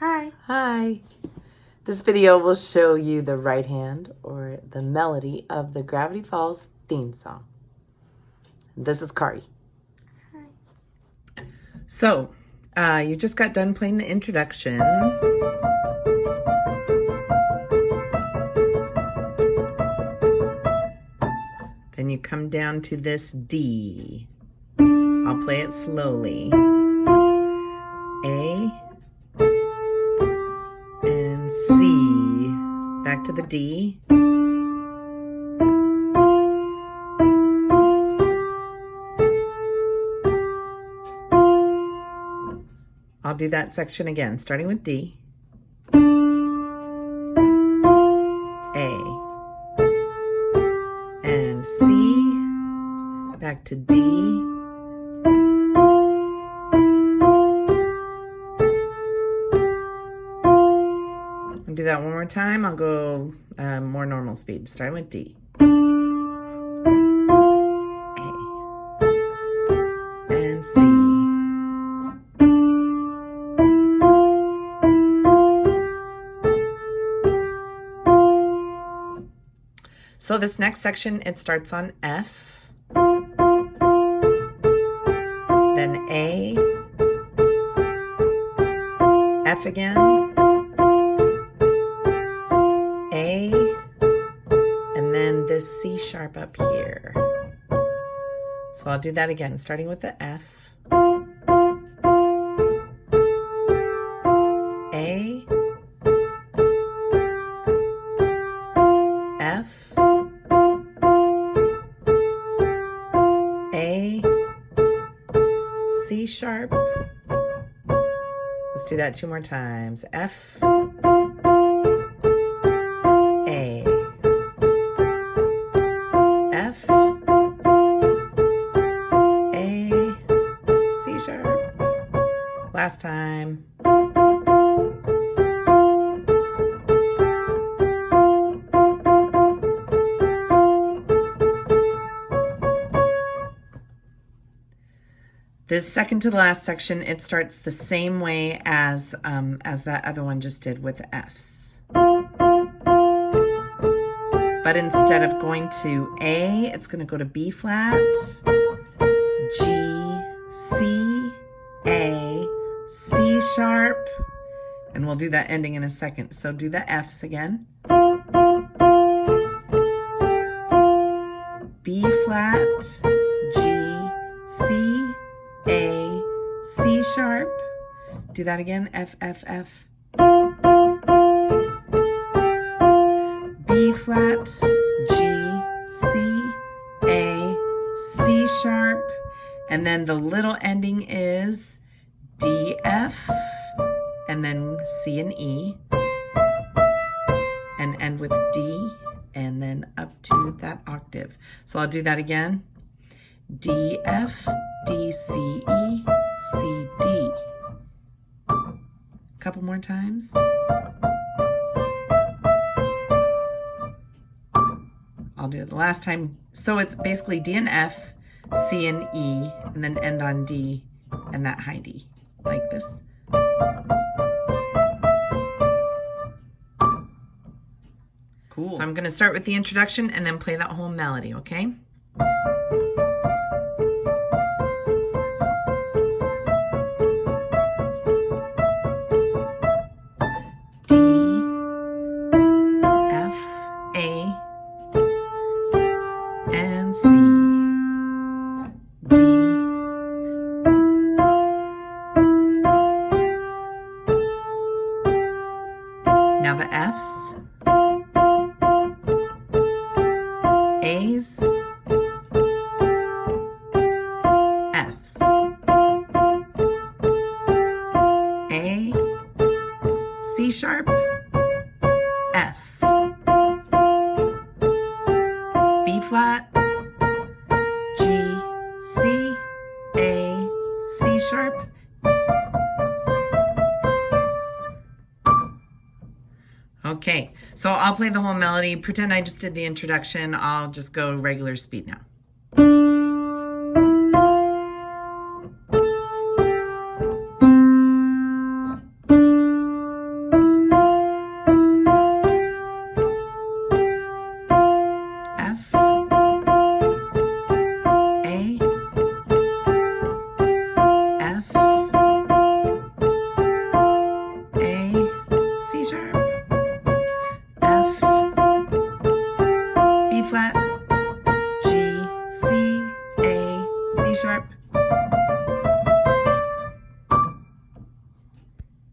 Hi. Hi. This video will show you the right hand or the melody of the Gravity Falls theme song. This is Kari. Hi. So, you just got done playing the introduction. Then you come down to this D. I'll play it slowly. A and C. Back to the D. I'll do that section again, starting with D. A and C. Back to D. I'll do that one more time. I'll go more normal speed, starting with D. A and C. So this next section, it starts on F, then A, F again, A, and then this C sharp up here. So I'll do that again, starting with the F, A, F, A, C sharp. Let's do that two more times. F, A, F, A, C sharp. Last time. This second to the last section, it starts the same way as that other one just did with the Fs. But instead of going to A, it's going to go to B flat, G, C, A, C sharp, and we'll do that ending in a second. So do the Fs again. B flat, G, C, A, C sharp. Do that again. F, F, F. B flat, G, C, A, C sharp. And then the little ending is D, F, and then C and E. And end with D, and then up to that octave. So I'll do that again. D, F, D, C, E, C, D. Couple more times. I'll do it the last time. So it's basically D and F, C and E, and then end on D and that high D, like this. Cool. So I'm going to start with the introduction and then play that whole melody, okay? Now the Fs, A's, Fs, A, C sharp, F, B flat, G, C, A, C sharp, okay, so I'll play the whole melody. Pretend I just did the introduction. I'll just go regular speed now.